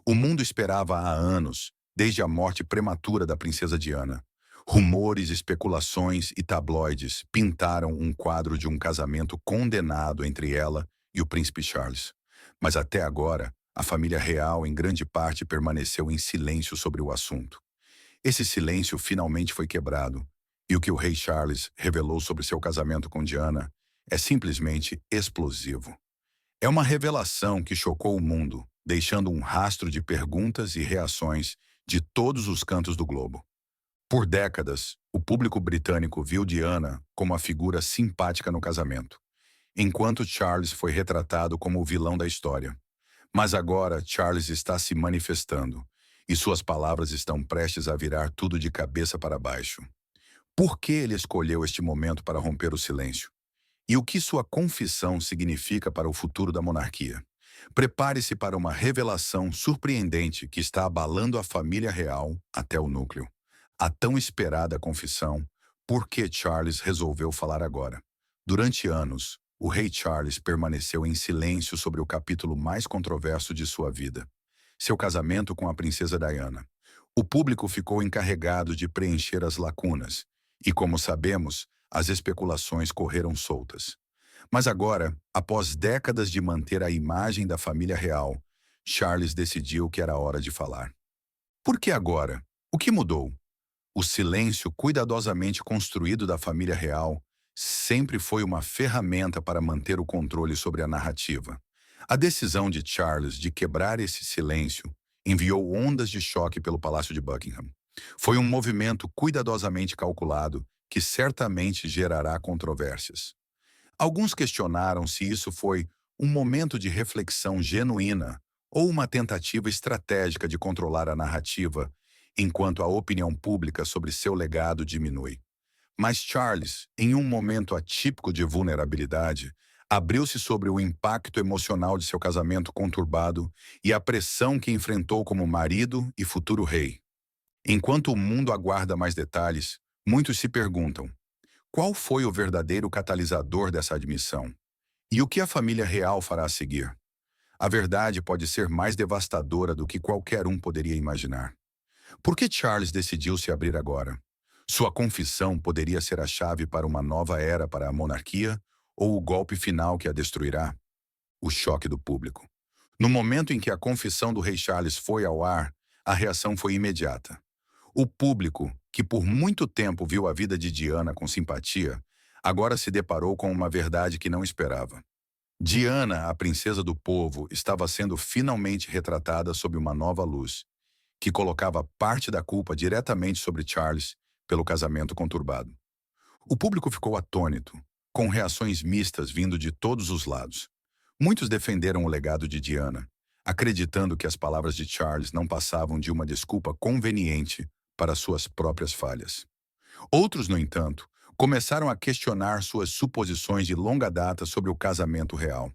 O mundo esperava há anos, desde a morte prematura da princesa Diana. Rumores, especulações e tabloides pintaram um quadro de um casamento condenado entre ela e o príncipe Charles. Mas até agora, a família real, em grande parte, permaneceu em silêncio sobre o assunto. Esse silêncio finalmente foi quebrado, e o que o rei Charles revelou sobre seu casamento com Diana é simplesmente explosivo. É uma revelação que chocou o mundo, deixando um rastro de perguntas e reações de todos os cantos do globo. Por décadas, o público britânico viu Diana como a figura simpática no casamento, enquanto Charles foi retratado como o vilão da história. Mas agora Charles está se manifestando, e suas palavras estão prestes a virar tudo de cabeça para baixo. Por que ele escolheu este momento para romper o silêncio? E o que sua confissão significa para o futuro da monarquia? Prepare-se para uma revelação surpreendente que está abalando a família real até o núcleo. A tão esperada confissão, por que Charles resolveu falar agora? Durante anos, o rei Charles permaneceu em silêncio sobre o capítulo mais controverso de sua vida, seu casamento com a princesa Diana. O público ficou encarregado de preencher as lacunas, e como sabemos, as especulações correram soltas. Mas agora, após décadas de manter a imagem da família real, Charles decidiu que era hora de falar. Por que agora? O que mudou? O silêncio cuidadosamente construído da família real sempre foi uma ferramenta para manter o controle sobre a narrativa. A decisão de Charles de quebrar esse silêncio enviou ondas de choque pelo Palácio de Buckingham. Foi um movimento cuidadosamente calculado que certamente gerará controvérsias. Alguns questionaram se isso foi um momento de reflexão genuína ou uma tentativa estratégica de controlar a narrativa enquanto a opinião pública sobre seu legado diminui. Mas Charles, em um momento atípico de vulnerabilidade, abriu-se sobre o impacto emocional de seu casamento conturbado e a pressão que enfrentou como marido e futuro rei. Enquanto o mundo aguarda mais detalhes, muitos se perguntam: qual foi o verdadeiro catalisador dessa admissão? E o que a família real fará a seguir? A verdade pode ser mais devastadora do que qualquer um poderia imaginar. Por que Charles decidiu se abrir agora? Sua confissão poderia ser a chave para uma nova era para a monarquia ou o golpe final que a destruirá? O choque do público. No momento em que a confissão do rei Charles foi ao ar, a reação foi imediata. O público, que por muito tempo viu a vida de Diana com simpatia, agora se deparou com uma verdade que não esperava. Diana, a princesa do povo, estava sendo finalmente retratada sob uma nova luz, que colocava parte da culpa diretamente sobre Charles pelo casamento conturbado. O público ficou atônito, com reações mistas vindo de todos os lados. Muitos defenderam o legado de Diana, acreditando que as palavras de Charles não passavam de uma desculpa conveniente para suas próprias falhas. Outros, no entanto, começaram a questionar suas suposições de longa data sobre o casamento real.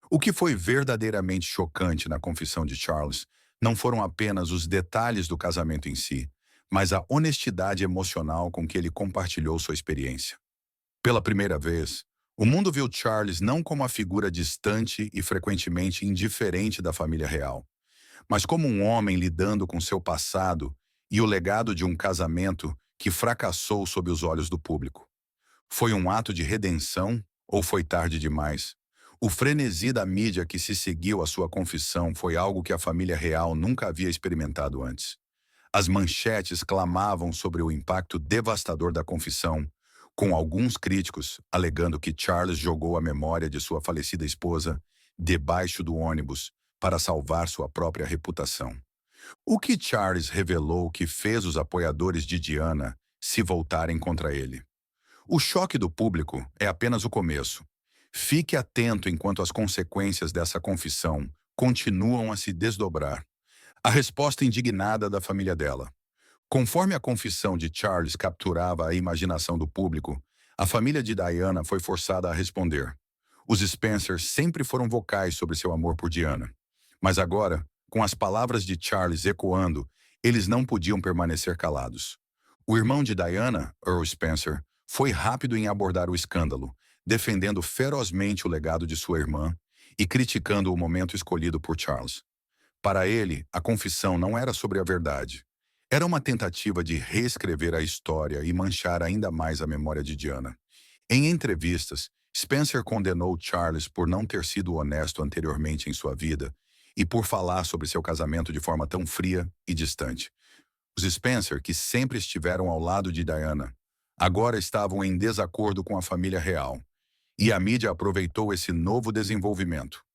O que foi verdadeiramente chocante na confissão de Charles não foram apenas os detalhes do casamento em si, mas a honestidade emocional com que ele compartilhou sua experiência. Pela primeira vez, o mundo viu Charles não como a figura distante e frequentemente indiferente da família real, mas como um homem lidando com seu passado e o legado de um casamento que fracassou sob os olhos do público. Foi um ato de redenção ou foi tarde demais? O frenesi da mídia que se seguiu à sua confissão foi algo que a família real nunca havia experimentado antes. As manchetes clamavam sobre o impacto devastador da confissão, com alguns críticos alegando que Charles jogou a memória de sua falecida esposa debaixo do ônibus para salvar sua própria reputação. O que Charles revelou que fez os apoiadores de Diana se voltarem contra ele? O choque do público é apenas o começo. Fique atento enquanto as consequências dessa confissão continuam a se desdobrar. A resposta indignada da família dela. Conforme a confissão de Charles capturava a imaginação do público, a família de Diana foi forçada a responder. Os Spencers sempre foram vocais sobre seu amor por Diana. Mas agora, com as palavras de Charles ecoando, eles não podiam permanecer calados. O irmão de Diana, Earl Spencer, foi rápido em abordar o escândalo, defendendo ferozmente o legado de sua irmã e criticando o momento escolhido por Charles. Para ele, a confissão não era sobre a verdade. Era uma tentativa de reescrever a história e manchar ainda mais a memória de Diana. Em entrevistas, Spencer condenou Charles por não ter sido honesto anteriormente em sua vida e por falar sobre seu casamento de forma tão fria e distante. Os Spencer, que sempre estiveram ao lado de Diana, agora estavam em desacordo com a família real, e a mídia aproveitou esse novo desenvolvimento.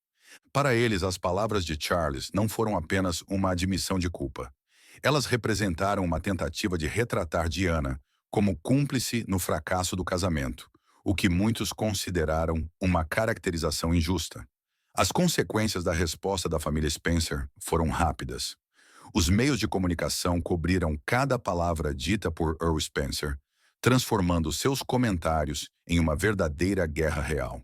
Para eles, as palavras de Charles não foram apenas uma admissão de culpa. Elas representaram uma tentativa de retratar Diana como cúmplice no fracasso do casamento, o que muitos consideraram uma caracterização injusta. As consequências da resposta da família Spencer foram rápidas. Os meios de comunicação cobriram cada palavra dita por Earl Spencer, transformando seus comentários em uma verdadeira guerra real.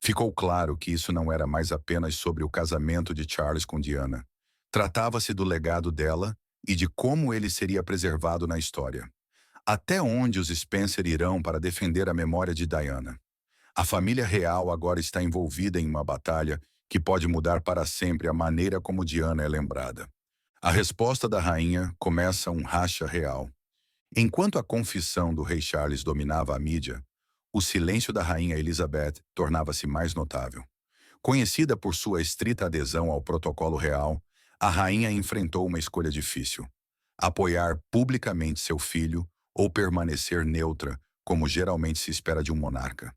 Ficou claro que isso não era mais apenas sobre o casamento de Charles com Diana. Tratava-se do legado dela e de como ele seria preservado na história. Até onde os Spencer irão para defender a memória de Diana? A família real agora está envolvida em uma batalha que pode mudar para sempre a maneira como Diana é lembrada. A resposta da rainha começa um racha real. Enquanto a confissão do rei Charles dominava a mídia, o silêncio da rainha Elizabeth tornava-se mais notável. Conhecida por sua estrita adesão ao protocolo real, a rainha enfrentou uma escolha difícil: apoiar publicamente seu filho ou permanecer neutra, como geralmente se espera de um monarca.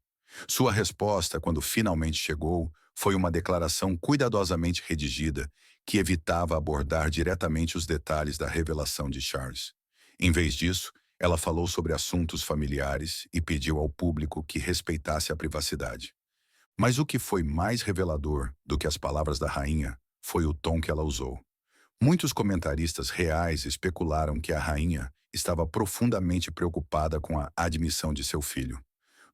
Sua resposta, quando finalmente chegou, foi uma declaração cuidadosamente redigida que evitava abordar diretamente os detalhes da revelação de Charles. Em vez disso, ela falou sobre assuntos familiares e pediu ao público que respeitasse a privacidade. Mas o que foi mais revelador do que as palavras da rainha foi o tom que ela usou. Muitos comentaristas reais especularam que a rainha estava profundamente preocupada com a admissão de seu filho.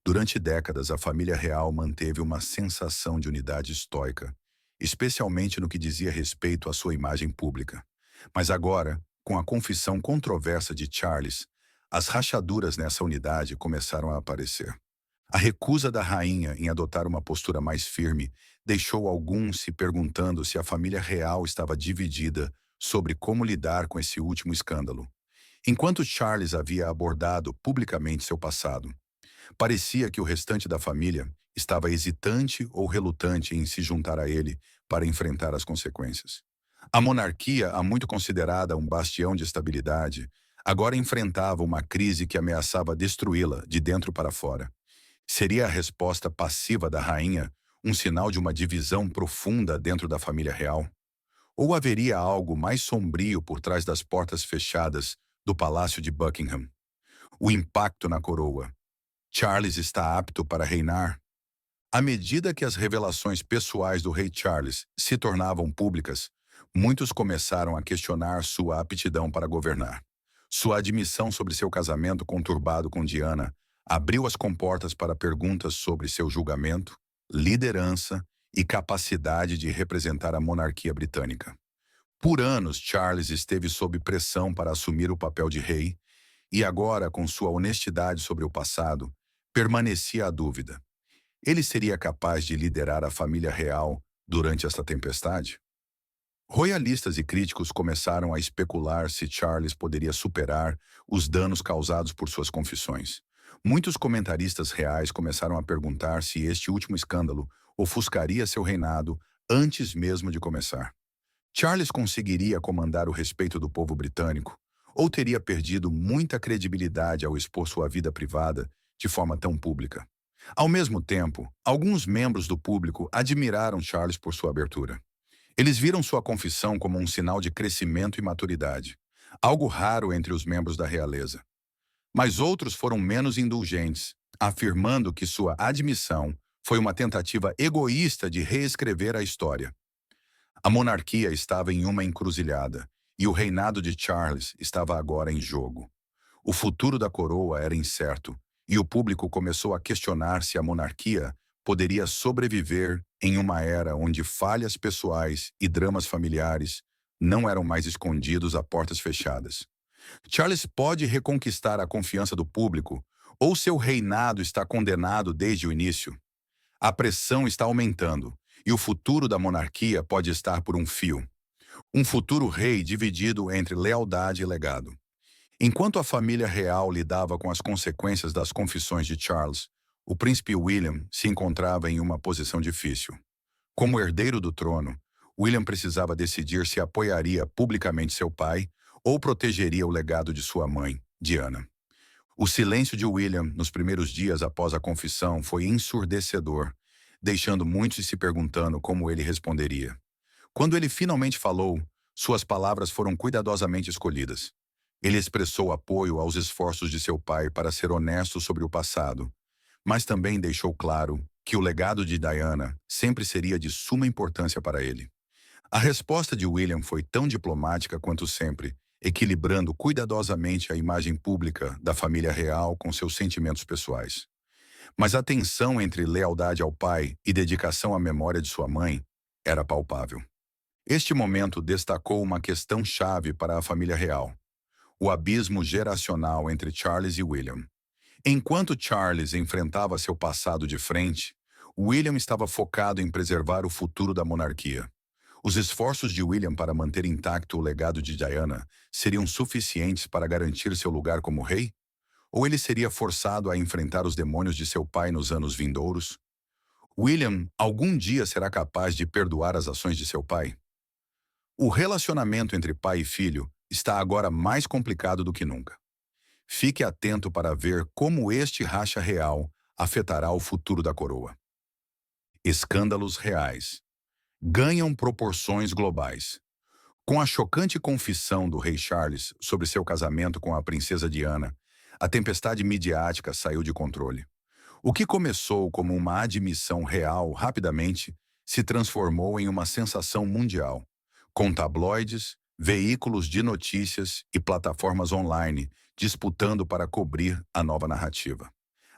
Durante décadas, a família real manteve uma sensação de unidade estoica, especialmente no que dizia respeito à sua imagem pública. Mas agora, com a confissão controversa de Charles, as rachaduras nessa unidade começaram a aparecer. A recusa da rainha em adotar uma postura mais firme deixou alguns se perguntando se a família real estava dividida sobre como lidar com esse último escândalo. Enquanto Charles havia abordado publicamente seu passado, parecia que o restante da família estava hesitante ou relutante em se juntar a ele para enfrentar as consequências. A monarquia, há muito considerada um bastião de estabilidade, agora enfrentava uma crise que ameaçava destruí-la de dentro para fora. Seria a resposta passiva da rainha um sinal de uma divisão profunda dentro da família real? Ou haveria algo mais sombrio por trás das portas fechadas do Palácio de Buckingham? O impacto na coroa. Charles está apto para reinar? À medida que as revelações pessoais do rei Charles se tornavam públicas, muitos começaram a questionar sua aptidão para governar. Sua admissão sobre seu casamento conturbado com Diana abriu as comportas para perguntas sobre seu julgamento, liderança e capacidade de representar a monarquia britânica. Por anos, Charles esteve sob pressão para assumir o papel de rei, e agora, com sua honestidade sobre o passado, permanecia a dúvida. Ele seria capaz de liderar a família real durante esta tempestade? Royalistas e críticos começaram a especular se Charles poderia superar os danos causados por suas confissões. Muitos comentaristas reais começaram a perguntar se este último escândalo ofuscaria seu reinado antes mesmo de começar. Charles conseguiria comandar o respeito do povo britânico, ou teria perdido muita credibilidade ao expor sua vida privada de forma tão pública? Ao mesmo tempo, alguns membros do público admiraram Charles por sua abertura. Eles viram sua confissão como um sinal de crescimento e maturidade, algo raro entre os membros da realeza. Mas outros foram menos indulgentes, afirmando que sua admissão foi uma tentativa egoísta de reescrever a história. A monarquia estava em uma encruzilhada, e o reinado de Charles estava agora em jogo. O futuro da coroa era incerto, e o público começou a questionar se a monarquia poderia sobreviver em uma era onde falhas pessoais e dramas familiares não eram mais escondidos a portas fechadas. Charles pode reconquistar a confiança do público, ou seu reinado está condenado desde o início? A pressão está aumentando, e o futuro da monarquia pode estar por um fio. Um futuro rei dividido entre lealdade e legado. Enquanto a família real lidava com as consequências das confissões de Charles, o príncipe William se encontrava em uma posição difícil. Como herdeiro do trono, William precisava decidir se apoiaria publicamente seu pai ou protegeria o legado de sua mãe, Diana. O silêncio de William nos primeiros dias após a confissão foi ensurdecedor, deixando muitos se perguntando como ele responderia. Quando ele finalmente falou, suas palavras foram cuidadosamente escolhidas. Ele expressou apoio aos esforços de seu pai para ser honesto sobre o passado, mas também deixou claro que o legado de Diana sempre seria de suma importância para ele. A resposta de William foi tão diplomática quanto sempre, equilibrando cuidadosamente a imagem pública da família real com seus sentimentos pessoais. Mas a tensão entre lealdade ao pai e dedicação à memória de sua mãe era palpável. Este momento destacou uma questão-chave para a família real: o abismo geracional entre Charles e William. Enquanto Charles enfrentava seu passado de frente, William estava focado em preservar o futuro da monarquia. Os esforços de William para manter intacto o legado de Diana seriam suficientes para garantir seu lugar como rei? Ou ele seria forçado a enfrentar os demônios de seu pai nos anos vindouros? William algum dia será capaz de perdoar as ações de seu pai? O relacionamento entre pai e filho está agora mais complicado do que nunca. Fique atento para ver como este racha real afetará o futuro da coroa. Escândalos reais ganham proporções globais. Com a chocante confissão do rei Charles sobre seu casamento com a princesa Diana, a tempestade midiática saiu de controle. O que começou como uma admissão real rapidamente se transformou em uma sensação mundial, com tabloides, veículos de notícias e plataformas online disputando para cobrir a nova narrativa.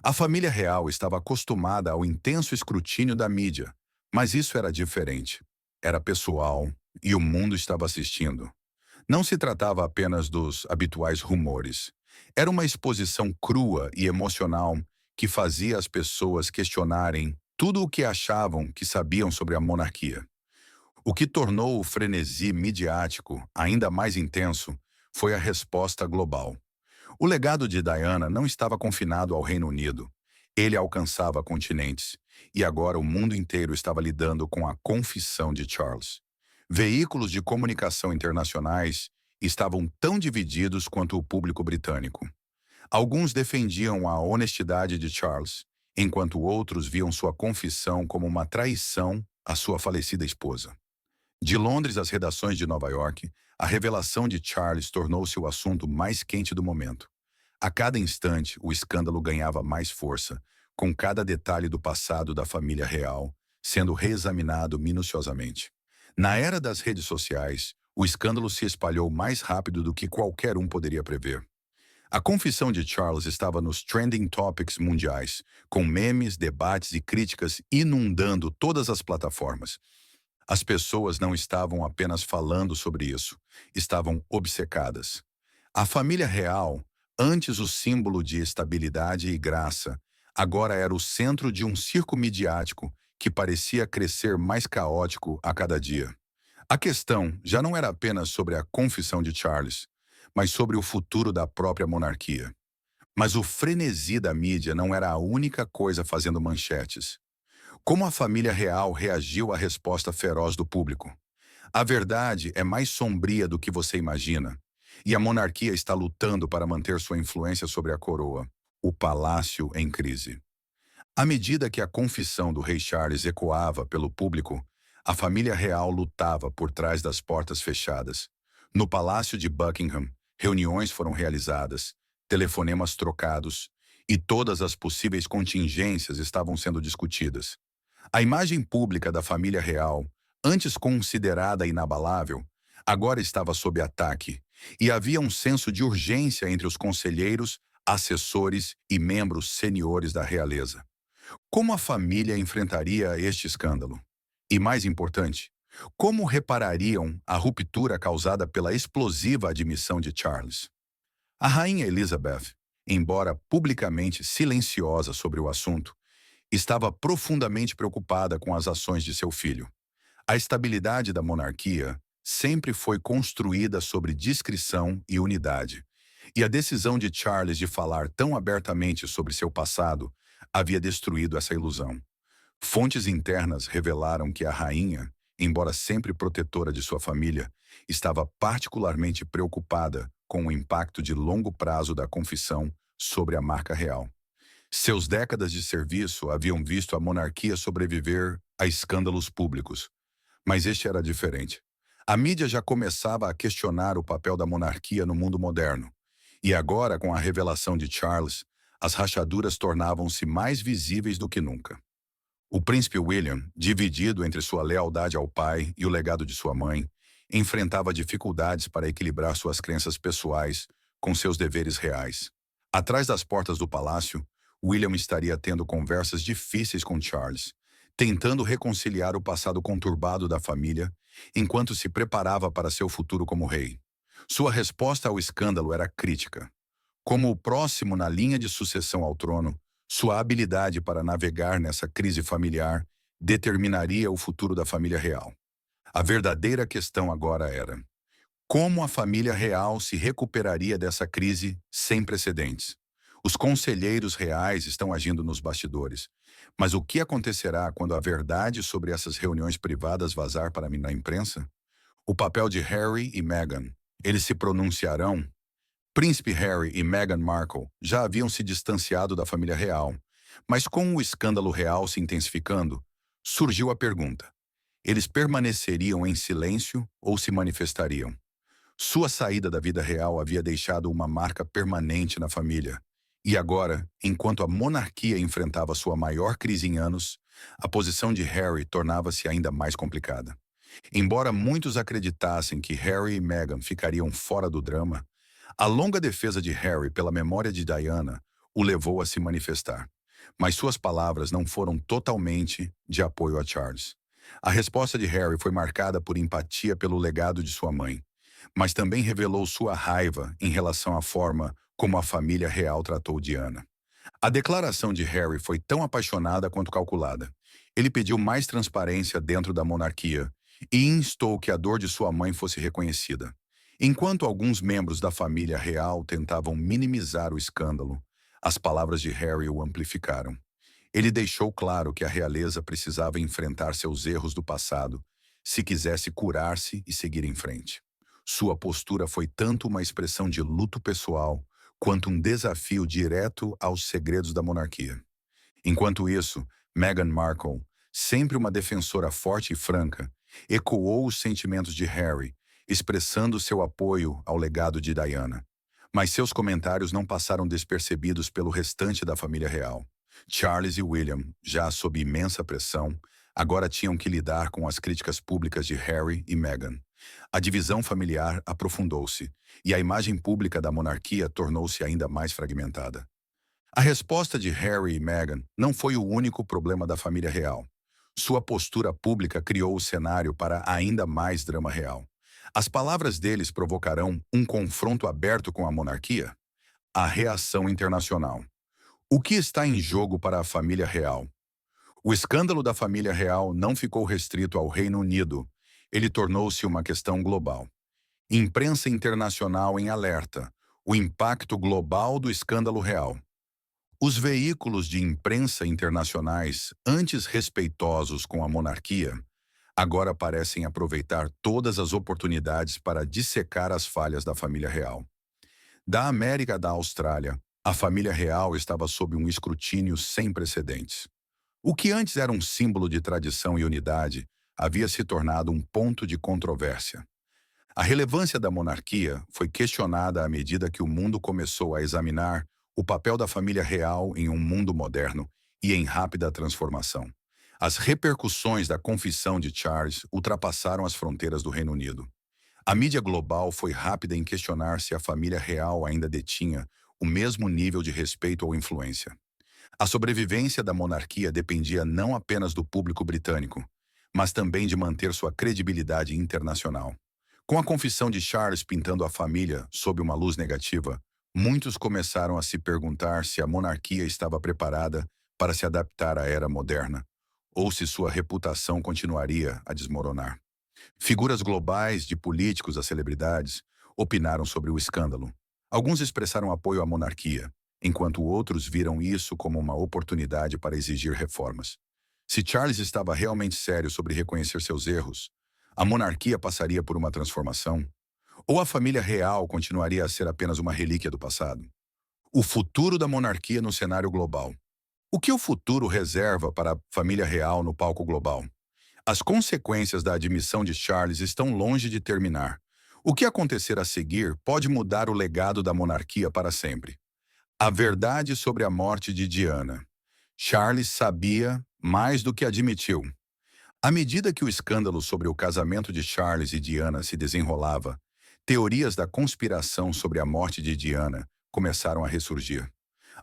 A família real estava acostumada ao intenso escrutínio da mídia, mas isso era diferente. Era pessoal e o mundo estava assistindo. Não se tratava apenas dos habituais rumores. Era uma exposição crua e emocional que fazia as pessoas questionarem tudo o que achavam que sabiam sobre a monarquia. O que tornou o frenesi midiático ainda mais intenso foi a resposta global. O legado de Diana não estava confinado ao Reino Unido. Ele alcançava continentes, e agora o mundo inteiro estava lidando com a confissão de Charles. Veículos de comunicação internacionais estavam tão divididos quanto o público britânico. Alguns defendiam a honestidade de Charles, enquanto outros viam sua confissão como uma traição à sua falecida esposa. De Londres às redações de Nova York, a revelação de Charles tornou-se o assunto mais quente do momento. A cada instante, o escândalo ganhava mais força, com cada detalhe do passado da família real sendo reexaminado minuciosamente. Na era das redes sociais, o escândalo se espalhou mais rápido do que qualquer um poderia prever. A confissão de Charles estava nos trending topics mundiais, com memes, debates e críticas inundando todas as plataformas. As pessoas não estavam apenas falando sobre isso, estavam obcecadas. A família real, antes o símbolo de estabilidade e graça, agora era o centro de um circo midiático que parecia crescer mais caótico a cada dia. A questão já não era apenas sobre a confissão de Charles, mas sobre o futuro da própria monarquia. Mas o frenesi da mídia não era a única coisa fazendo manchetes. Como a família real reagiu à resposta feroz do público? A verdade é mais sombria do que você imagina, e a monarquia está lutando para manter sua influência sobre a coroa, o palácio em crise. À medida que a confissão do rei Charles ecoava pelo público, a família real lutava por trás das portas fechadas. No palácio de Buckingham, reuniões foram realizadas, telefonemas trocados, e todas as possíveis contingências estavam sendo discutidas. A imagem pública da família real, antes considerada inabalável, agora estava sob ataque, e havia um senso de urgência entre os conselheiros, assessores e membros seniores da realeza. Como a família enfrentaria este escândalo? E mais importante, como reparariam a ruptura causada pela explosiva admissão de Charles? A rainha Elizabeth, embora publicamente silenciosa sobre o assunto, estava profundamente preocupada com as ações de seu filho. A estabilidade da monarquia sempre foi construída sobre discrição e unidade. E a decisão de Charles de falar tão abertamente sobre seu passado havia destruído essa ilusão. Fontes internas revelaram que a rainha, embora sempre protetora de sua família, estava particularmente preocupada com o impacto de longo prazo da confissão sobre a marca real. Seus décadas de serviço haviam visto a monarquia sobreviver a escândalos públicos, mas este era diferente. A mídia já começava a questionar o papel da monarquia no mundo moderno, e agora, com a revelação de Charles, as rachaduras tornavam-se mais visíveis do que nunca. O príncipe William, dividido entre sua lealdade ao pai e o legado de sua mãe, enfrentava dificuldades para equilibrar suas crenças pessoais com seus deveres reais. Atrás das portas do palácio, William estaria tendo conversas difíceis com Charles, tentando reconciliar o passado conturbado da família enquanto se preparava para seu futuro como rei. Sua resposta ao escândalo era crítica. Como o próximo na linha de sucessão ao trono, sua habilidade para navegar nessa crise familiar determinaria o futuro da família real. A verdadeira questão agora era: como a família real se recuperaria dessa crise sem precedentes? Os conselheiros reais estão agindo nos bastidores. Mas o que acontecerá quando a verdade sobre essas reuniões privadas vazar para mim na imprensa? O papel de Harry e Meghan. Eles se pronunciarão? Príncipe Harry e Meghan Markle já haviam se distanciado da família real, mas com o escândalo real se intensificando, surgiu a pergunta: eles permaneceriam em silêncio ou se manifestariam? Sua saída da vida real havia deixado uma marca permanente na família. E agora, enquanto a monarquia enfrentava sua maior crise em anos, a posição de Harry tornava-se ainda mais complicada. Embora muitos acreditassem que Harry e Meghan ficariam fora do drama, a longa defesa de Harry pela memória de Diana o levou a se manifestar. Mas suas palavras não foram totalmente de apoio a Charles. A resposta de Harry foi marcada por empatia pelo legado de sua mãe, mas também revelou sua raiva em relação à forma como a família real tratou Diana. A declaração de Harry foi tão apaixonada quanto calculada. Ele pediu mais transparência dentro da monarquia e instou que a dor de sua mãe fosse reconhecida. Enquanto alguns membros da família real tentavam minimizar o escândalo, as palavras de Harry o amplificaram. Ele deixou claro que a realeza precisava enfrentar seus erros do passado se quisesse curar-se e seguir em frente. Sua postura foi tanto uma expressão de luto pessoal quanto um desafio direto aos segredos da monarquia. Enquanto isso, Meghan Markle, sempre uma defensora forte e franca, ecoou os sentimentos de Harry, expressando seu apoio ao legado de Diana. Mas seus comentários não passaram despercebidos pelo restante da família real. Charles e William, já sob imensa pressão, agora tinham que lidar com as críticas públicas de Harry e Meghan. A divisão familiar aprofundou-se, e a imagem pública da monarquia tornou-se ainda mais fragmentada. A resposta de Harry e Meghan não foi o único problema da família real. Sua postura pública criou o cenário para ainda mais drama real. As palavras deles provocarão um confronto aberto com a monarquia? A reação internacional. O que está em jogo para a família real? O escândalo da família real não ficou restrito ao Reino Unido. Ele tornou-se uma questão global. Imprensa internacional em alerta. O impacto global do escândalo real. Os veículos de imprensa internacionais, antes respeitosos com a monarquia, agora parecem aproveitar todas as oportunidades para dissecar as falhas da família real. Da América da Austrália, a família real estava sob um escrutínio sem precedentes. O que antes era um símbolo de tradição e unidade havia se tornado um ponto de controvérsia. A relevância da monarquia foi questionada à medida que o mundo começou a examinar o papel da família real em um mundo moderno e em rápida transformação. As repercussões da confissão de Charles ultrapassaram as fronteiras do Reino Unido. A mídia global foi rápida em questionar se a família real ainda detinha o mesmo nível de respeito ou influência. A sobrevivência da monarquia dependia não apenas do público britânico, mas também de manter sua credibilidade internacional. Com a confissão de Charles pintando a família sob uma luz negativa, muitos começaram a se perguntar se a monarquia estava preparada para se adaptar à era moderna, ou se sua reputação continuaria a desmoronar. Figuras globais, de políticos a celebridades, opinaram sobre o escândalo. Alguns expressaram apoio à monarquia, enquanto outros viram isso como uma oportunidade para exigir reformas. Se Charles estava realmente sério sobre reconhecer seus erros, a monarquia passaria por uma transformação? Ou a família real continuaria a ser apenas uma relíquia do passado? O futuro da monarquia no cenário global. O que o futuro reserva para a família real no palco global? As consequências da admissão de Charles estão longe de terminar. O que acontecer a seguir pode mudar o legado da monarquia para sempre. A verdade sobre a morte de Diana. Charles sabia mais do que admitiu. À medida que o escândalo sobre o casamento de Charles e Diana se desenrolava, teorias da conspiração sobre a morte de Diana começaram a ressurgir.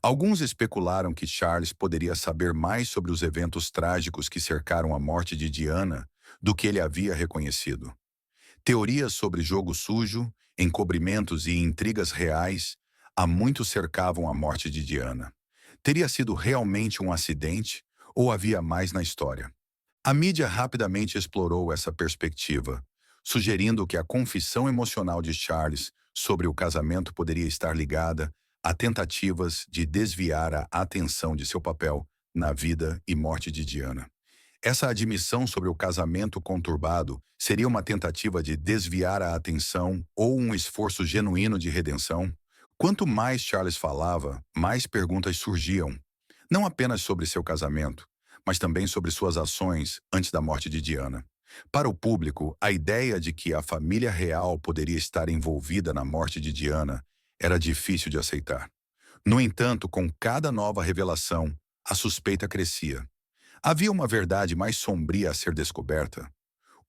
Alguns especularam que Charles poderia saber mais sobre os eventos trágicos que cercaram a morte de Diana do que ele havia reconhecido. Teorias sobre jogo sujo, encobrimentos e intrigas reais há muito cercavam a morte de Diana. Teria sido realmente um acidente ou havia mais na história? A mídia rapidamente explorou essa perspectiva, sugerindo que a confissão emocional de Charles sobre o casamento poderia estar ligada a tentativas de desviar a atenção de seu papel na vida e morte de Diana. Essa admissão sobre o casamento conturbado seria uma tentativa de desviar a atenção ou um esforço genuíno de redenção? Quanto mais Charles falava, mais perguntas surgiam, não apenas sobre seu casamento, mas também sobre suas ações antes da morte de Diana. Para o público, a ideia de que a família real poderia estar envolvida na morte de Diana era difícil de aceitar. No entanto, com cada nova revelação, a suspeita crescia. Havia uma verdade mais sombria a ser descoberta,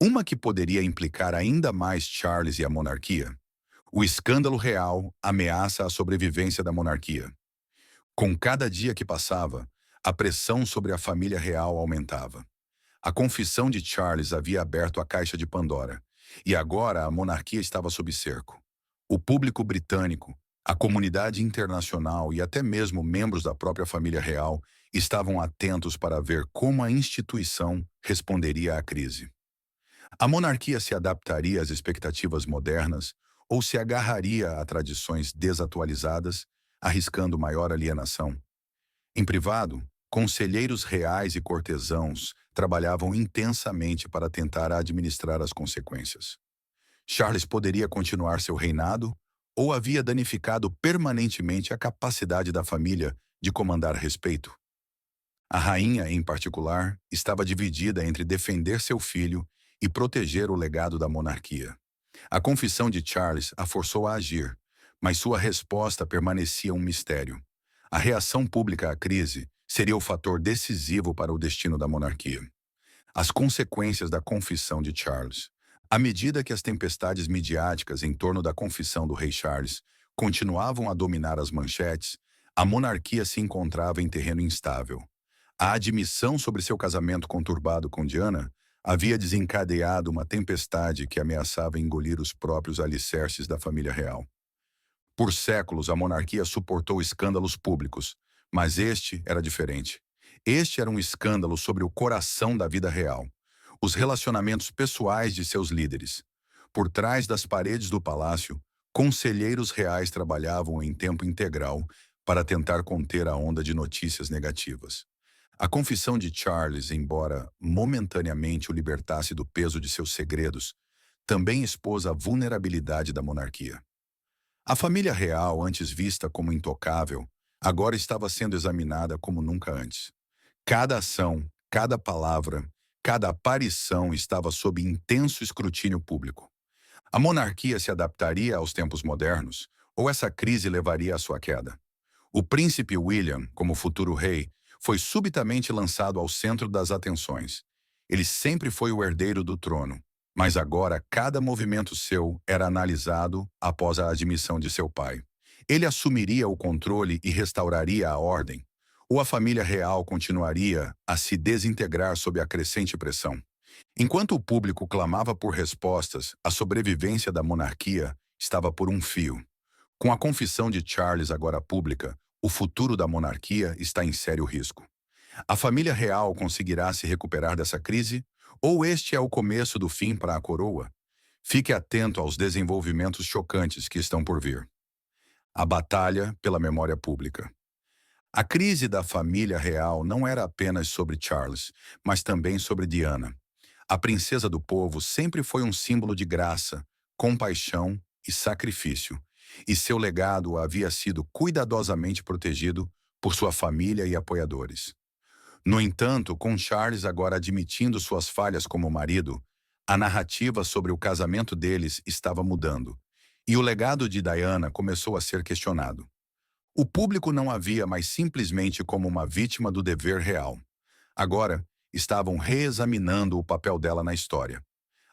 uma que poderia implicar ainda mais Charles e a monarquia. O escândalo real ameaça a sobrevivência da monarquia. Com cada dia que passava, a pressão sobre a família real aumentava. A confissão de Charles havia aberto a caixa de Pandora, e agora a monarquia estava sob cerco. O público britânico, a comunidade internacional e até mesmo membros da própria família real estavam atentos para ver como a instituição responderia à crise. A monarquia se adaptaria às expectativas modernas ou se agarraria a tradições desatualizadas, arriscando maior alienação? Em privado, conselheiros reais e cortesãos trabalhavam intensamente para tentar administrar as consequências. Charles poderia continuar seu reinado ou havia danificado permanentemente a capacidade da família de comandar respeito? A rainha, em particular, estava dividida entre defender seu filho e proteger o legado da monarquia. A confissão de Charles a forçou a agir, mas sua resposta permanecia um mistério. A reação pública à crise seria o fator decisivo para o destino da monarquia. As consequências da confissão de Charles. À medida que as tempestades midiáticas em torno da confissão do rei Charles continuavam a dominar as manchetes, a monarquia se encontrava em terreno instável. A admissão sobre seu casamento conturbado com Diana havia desencadeado uma tempestade que ameaçava engolir os próprios alicerces da família real. Por séculos, a monarquia suportou escândalos públicos, mas este era diferente. Este era um escândalo sobre o coração da vida real, os relacionamentos pessoais de seus líderes. Por trás das paredes do palácio, conselheiros reais trabalhavam em tempo integral para tentar conter a onda de notícias negativas. A confissão de Charles, embora momentaneamente o libertasse do peso de seus segredos, também expôs a vulnerabilidade da monarquia. A família real, antes vista como intocável, agora estava sendo examinada como nunca antes. Cada ação, cada palavra, cada aparição estava sob intenso escrutínio público. A monarquia se adaptaria aos tempos modernos, ou essa crise levaria à sua queda? O príncipe William, como futuro rei, foi subitamente lançado ao centro das atenções. Ele sempre foi o herdeiro do trono, mas agora cada movimento seu era analisado após a admissão de seu pai. Ele assumiria o controle e restauraria a ordem, ou a família real continuaria a se desintegrar sob a crescente pressão? Enquanto o público clamava por respostas, a sobrevivência da monarquia estava por um fio. Com a confissão de Charles agora pública, o futuro da monarquia está em sério risco. A família real conseguirá se recuperar dessa crise, Ou este é o começo do fim para a coroa? Fique atento aos desenvolvimentos chocantes que estão por vir. A batalha pela memória pública. A crise da família real não era apenas sobre Charles, mas também sobre Diana. A princesa do povo sempre foi um símbolo de graça, compaixão e sacrifício, e seu legado havia sido cuidadosamente protegido por sua família e apoiadores. No entanto, com Charles agora admitindo suas falhas como marido, a narrativa sobre o casamento deles estava mudando, e o legado de Diana começou a ser questionado. O público não a via mais simplesmente como uma vítima do dever real. Agora, estavam reexaminando o papel dela na história.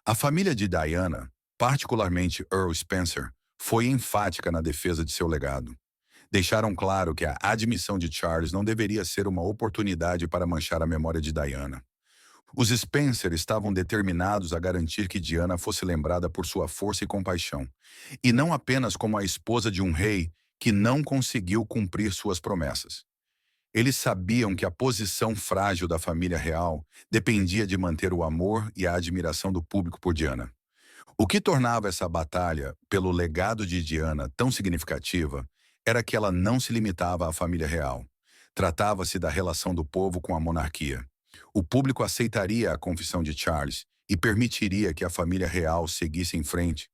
A família de Diana, particularmente Earl Spencer, foi enfática na defesa de seu legado. Deixaram claro que a admissão de Charles não deveria ser uma oportunidade para manchar a memória de Diana. Os Spencer estavam determinados a garantir que Diana fosse lembrada por sua força e compaixão, e não apenas como a esposa de um rei que não conseguiu cumprir suas promessas. Eles sabiam que a posição frágil da família real dependia de manter o amor e a admiração do público por Diana. O que tornava essa batalha pelo legado de Diana tão significativa era que ela não se limitava à família real. Tratava-se da relação do povo com a monarquia. O público aceitaria a confissão de Charles e permitiria que a família real seguisse em frente.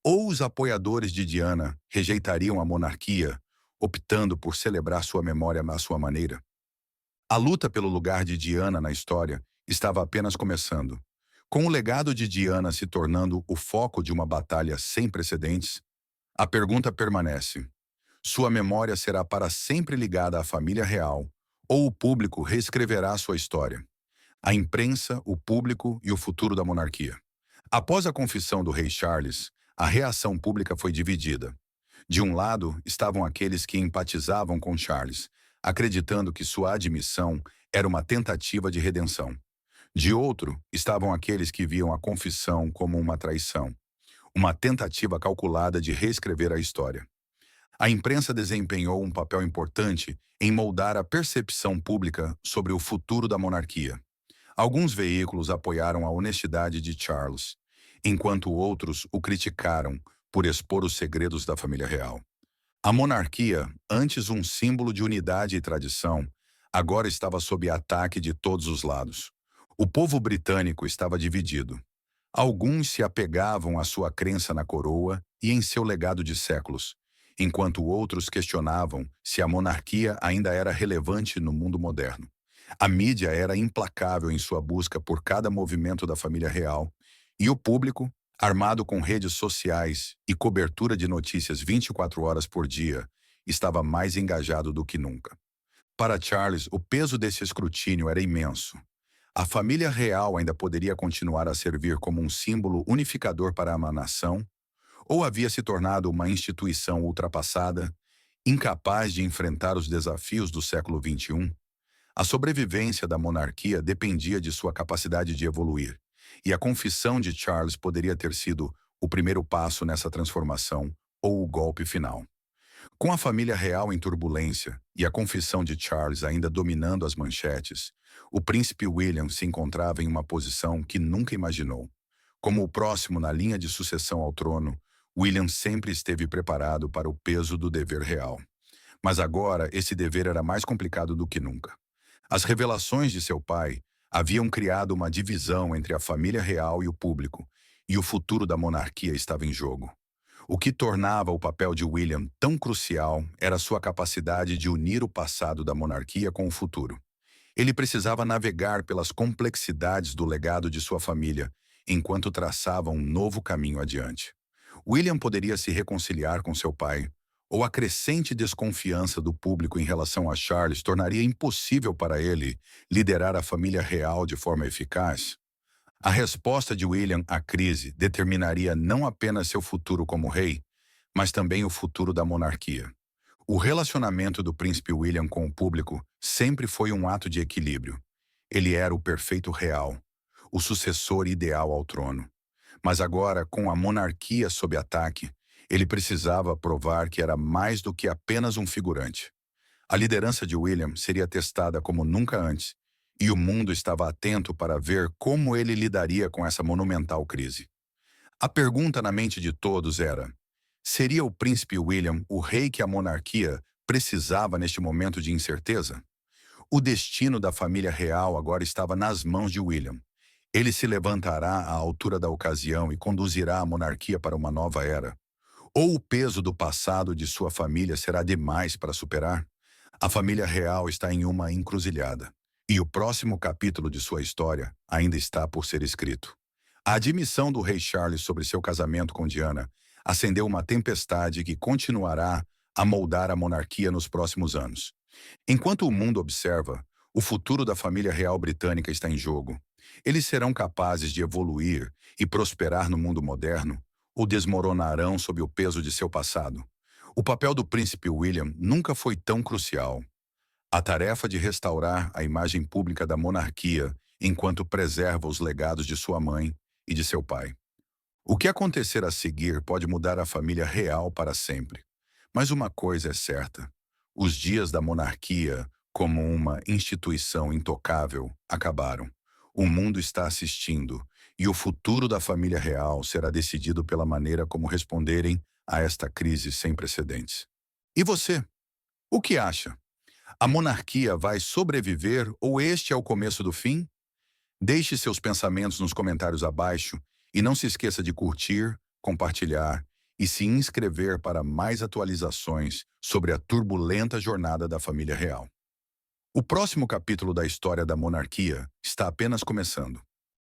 Ou os apoiadores de Diana rejeitariam a monarquia, optando por celebrar sua memória à sua maneira. A luta pelo lugar de Diana na história estava apenas começando. Com o legado de Diana se tornando o foco de uma batalha sem precedentes, a pergunta permanece: sua memória será para sempre ligada à família real, ou o público reescreverá sua história? A imprensa, o público e o futuro da monarquia. Após a confissão do rei Charles, a reação pública foi dividida. De um lado, estavam aqueles que empatizavam com Charles, acreditando que sua admissão era uma tentativa de redenção. De outro, estavam aqueles que viam a confissão como uma traição, uma tentativa calculada de reescrever a história. A imprensa desempenhou um papel importante em moldar a percepção pública sobre o futuro da monarquia. Alguns veículos apoiaram a honestidade de Charles, enquanto outros o criticaram por expor os segredos da família real. A monarquia, antes um símbolo de unidade e tradição, agora estava sob ataque de todos os lados. O povo britânico estava dividido. Alguns se apegavam à sua crença na coroa e em seu legado de séculos, enquanto outros questionavam se a monarquia ainda era relevante no mundo moderno. A mídia era implacável em sua busca por cada movimento da família real, e o público, armado com redes sociais e cobertura de notícias 24 horas por dia, estava mais engajado do que nunca. Para Charles, o peso desse escrutínio era imenso. A família real ainda poderia continuar a servir como um símbolo unificador para uma nação, ou havia se tornado uma instituição ultrapassada, incapaz de enfrentar os desafios do século XXI? A sobrevivência da monarquia dependia de sua capacidade de evoluir, e a confissão de Charles poderia ter sido o primeiro passo nessa transformação ou o golpe final. Com a família real em turbulência e a confissão de Charles ainda dominando as manchetes, o príncipe William se encontrava em uma posição que nunca imaginou. Como o próximo na linha de sucessão ao trono, William sempre esteve preparado para o peso do dever real. Mas agora esse dever era mais complicado do que nunca. As revelações de seu pai haviam criado uma divisão entre a família real e o público, e o futuro da monarquia estava em jogo. O que tornava o papel de William tão crucial era sua capacidade de unir o passado da monarquia com o futuro. Ele precisava navegar pelas complexidades do legado de sua família, enquanto traçava um novo caminho adiante. William poderia se reconciliar com seu pai, ou a crescente desconfiança do público em relação a Charles tornaria impossível para ele liderar a família real de forma eficaz? A resposta de William à crise determinaria não apenas seu futuro como rei, mas também o futuro da monarquia. O relacionamento do príncipe William com o público sempre foi um ato de equilíbrio. Ele era o perfeito real, o sucessor ideal ao trono. Mas agora, com a monarquia sob ataque, ele precisava provar que era mais do que apenas um figurante. A liderança de William seria testada como nunca antes, e o mundo estava atento para ver como ele lidaria com essa monumental crise. A pergunta na mente de todos era: seria o príncipe William o rei que a monarquia precisava neste momento de incerteza? O destino da família real agora estava nas mãos de William. Ele se levantará à altura da ocasião e conduzirá a monarquia para uma nova era. Ou o peso do passado de sua família será demais para superar? A família real está em uma encruzilhada. E o próximo capítulo de sua história ainda está por ser escrito. A admissão do rei Charles sobre seu casamento com Diana acendeu uma tempestade que continuará a moldar a monarquia nos próximos anos. Enquanto o mundo observa, o futuro da família real britânica está em jogo. Eles serão capazes de evoluir e prosperar no mundo moderno ou desmoronarão sob o peso de seu passado? O papel do príncipe William nunca foi tão crucial. A tarefa de restaurar a imagem pública da monarquia enquanto preserva os legados de sua mãe e de seu pai. O que acontecer a seguir pode mudar a família real para sempre. Mas uma coisa é certa: os dias da monarquia, como uma instituição intocável, acabaram. O mundo está assistindo, e o futuro da família real será decidido pela maneira como responderem a esta crise sem precedentes. E você? O que acha? A monarquia vai sobreviver ou este é o começo do fim? Deixe seus pensamentos nos comentários abaixo e não se esqueça de curtir, compartilhar e se inscrever para mais atualizações sobre a turbulenta jornada da família real. O próximo capítulo da história da monarquia está apenas começando.